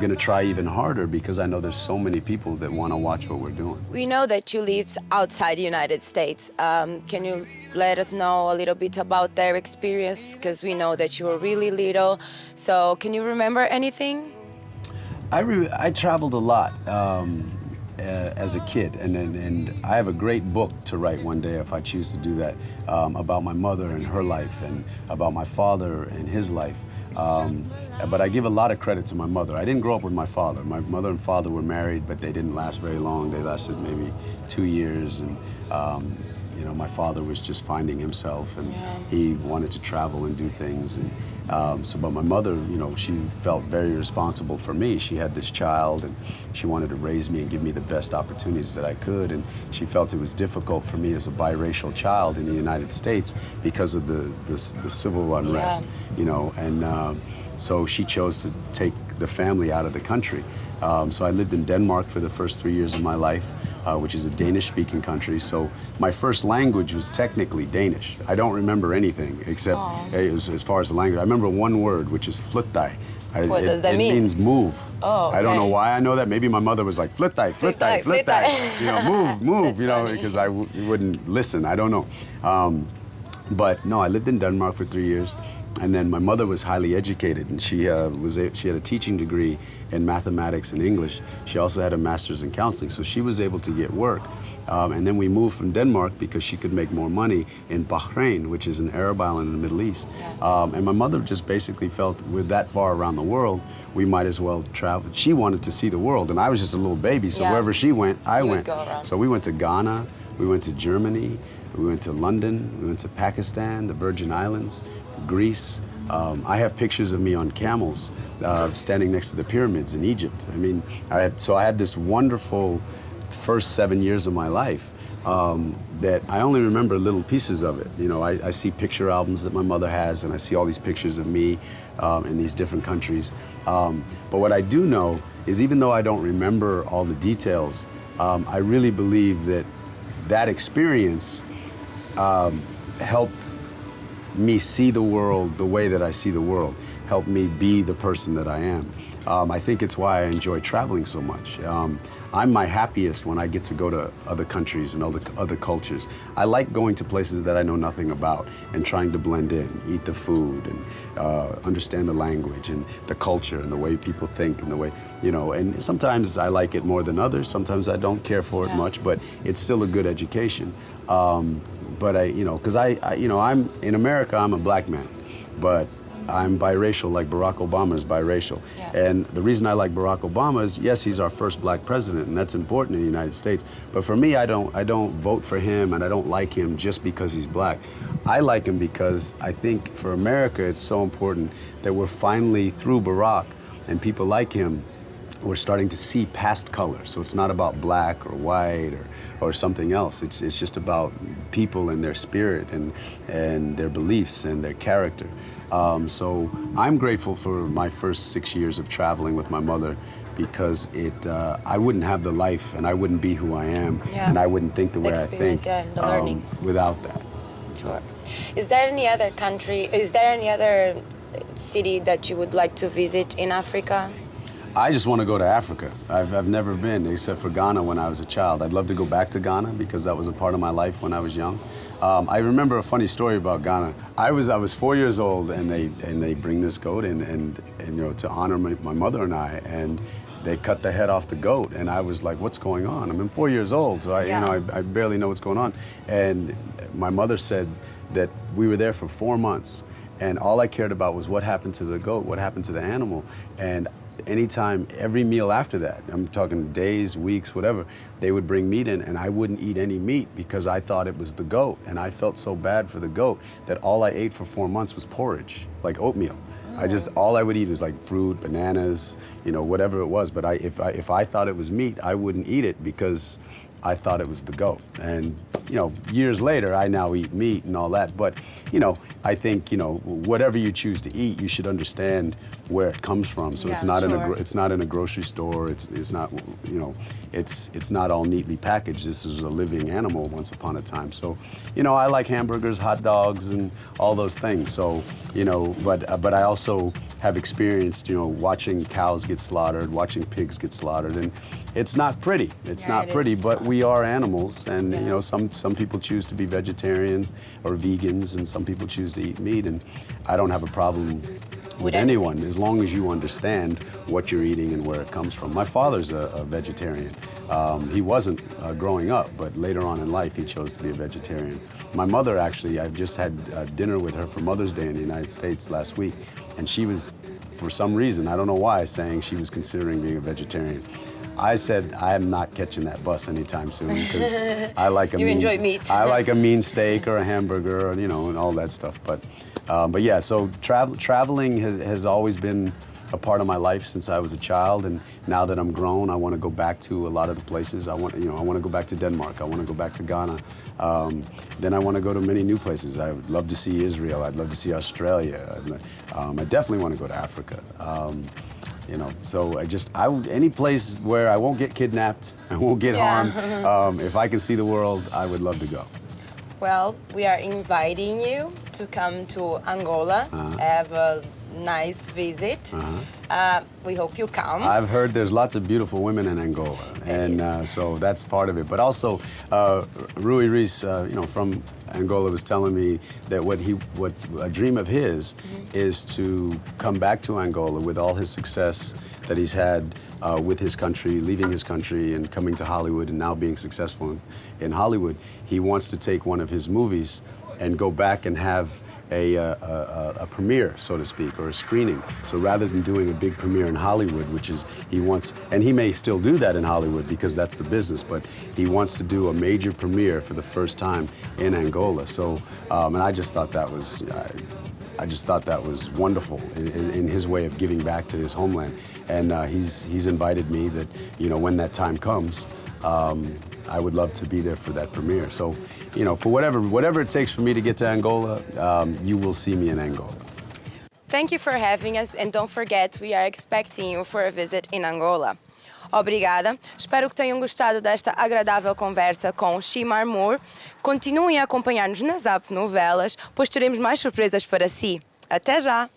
going to try even harder because I know there's so many people that want to watch what we're doing. We know that you lived outside the United States. Can you let us know a little bit about their experience? Because we know that you were really little. So can you remember anything? I traveled a lot as a kid, and I have a great book to write one day if I choose to do that, about my mother and her life, and about my father and his life. But I give a lot of credit to my mother. I didn't grow up with my father. My mother and father were married, but they didn't last very long. They lasted maybe 2 years, and you know, my father was just finding himself, and he wanted to travel and do things. And but my mother, you know, she felt very responsible for me. She had this child, and she wanted to raise me and give me the best opportunities that I could. And she felt it was difficult for me as a biracial child in the United States because of the civil unrest, you know. And so she chose to take the family out of the country. So I lived in Denmark for the first 3 years of my life, which is a Danish-speaking country. So my first language was technically Danish. I don't remember anything except as far as the language. I remember one word, which is flyttai. What does that mean? It means move. Oh, okay. I don't know why I know that. Maybe my mother was like, flyttai, flyttai, flyttai. You know, move, you know, funny. because I wouldn't listen. I don't know. But no, I lived in Denmark for 3 years. And then my mother was highly educated, and she had a teaching degree in mathematics and English. She also had a master's in counseling, so she was able to get work. And then we moved from Denmark because she could make more money in Bahrain, which is an Arab island in the Middle East. And my mother just basically felt we're that far around the world, we might as well travel. She wanted to see the world, and I was just a little baby, so wherever she went, I went. So we went to Ghana, we went to Germany, we went to London, we went to Pakistan, the Virgin Islands, Greece. I have pictures of me on camels standing next to the pyramids in Egypt. I mean, I had this wonderful first 7 years of my life that I only remember little pieces of it. You know, I see picture albums that my mother has, and I see all these pictures of me in these different countries. But what I do know is, even though I don't remember all the details, I really believe that experience helped me see the world the way that I see the world, helped me be the person that I am. I think it's why I enjoy traveling so much. I'm my happiest when I get to go to other countries and other cultures. I like going to places that I know nothing about and trying to blend in, eat the food, and understand the language and the culture and the way people think and the way, you know, and sometimes I like it more than others. Sometimes I don't care for it much, but it's still a good education. But you know, because you know, I'm in America, I'm a black man, but I'm biracial, like Barack Obama is biracial. And the reason I like Barack Obama is, yes, he's our first black president, and that's important in the United States. But for me, I don't vote for him, and I don't like him just because he's black. I like him because I think for America, it's so important that we're finally, through Barack and people like him, we're starting to see past color. So it's not about black or white or something else. It's just about people and their spirit and their beliefs and their character. So I'm grateful for my first 6 years of traveling with my mother, because I wouldn't have the life, and I wouldn't be who I am, and I wouldn't think the way I think without that. Sure. Is there any other country, is there any other city that you would like to visit in Africa? I just want to go to Africa. I've never been, except for Ghana when I was a child. I'd love to go back to Ghana because that was a part of my life when I was young. I remember a funny story about Ghana. I was 4 years old, and they bring this goat in, and you know, to honor my mother and I, and they cut the head off the goat, and I was like, what's going on? I'm 4 years old, so you know, I barely know what's going on. And my mother said that we were there for 4 months, and all I cared about was what happened to the goat, what happened to the animal. And anytime, every meal after that, I'm talking days, weeks, whatever, they would bring meat in, and I wouldn't eat any meat because I thought it was the goat. And I felt so bad for the goat that all I ate for 4 months was porridge, like oatmeal. All I would eat was like fruit, bananas, you know, whatever it was. But if I thought it was meat, I wouldn't eat it because I thought it was the goat. And, you know, years later, I now eat meat and all that. But, you know, I think, you know, whatever you choose to eat, you should understand where it comes from. So it's not in a grocery store. It's not, you know, it's not all neatly packaged. This is a living animal once upon a time. So, you know, I like hamburgers, hot dogs, and all those things. So, you know, but I also have experienced, watching cows get slaughtered, watching pigs get slaughtered, and it's not pretty. It's not pretty, but we are animals, and some people choose to be vegetarians or vegans, and some people choose to eat meat, and I don't have a problem with anyone as long as you understand what you're eating and where it comes from. My father's a vegetarian. He wasn't growing up, but later on in life he chose to be a vegetarian. My mother, actually, I've just had dinner with her for Mother's Day in the United States last week, and she was, for some reason, I don't know why, saying she was considering being a vegetarian. I said, I am not catching that bus anytime soon because I like a enjoy meat. I like a mean steak or a hamburger, and all that stuff. But yeah, so traveling has always been a part of my life since I was a child, and now that I'm grown, I want to go back to a lot of the places. I want to go back to Denmark. I want to go back to Ghana. Then I want to go to many new places. I would love to see Israel. I'd love to see Australia. I definitely want to go to Africa. So any place where I won't get kidnapped, I won't get harmed. If I can see the world, I would love to go. Well, we are inviting you to come to Angola, have a nice visit. We hope you come. I've heard there's lots of beautiful women in Angola, and so that's part of it. But also, Rui Reis, from Angola, was telling me that what a dream of his is to come back to Angola with all his success that he's had with his country, leaving his country and coming to Hollywood and now being successful in Hollywood. He wants to take one of his movies and go back and have a premiere, so to speak, or a screening. So rather than doing a big premiere in Hollywood, which is he wants, and he may still do that in Hollywood because that's the business, but he wants to do a major premiere for the first time in Angola. So, and I just thought that was, wonderful in his way of giving back to his homeland. And he's invited me that, when that time comes, I would love to be there for that premiere. So, for whatever it takes for me to get to Angola, you will see me in Angola. Thank you for having us, and don't forget, we are expecting you for a visit in Angola. Obrigada. Espero que tenham gostado desta agradável conversa com Shemar Moore. Continuem a acompanhar-nos nas app novelas, pois teremos mais surpresas para si. Até já!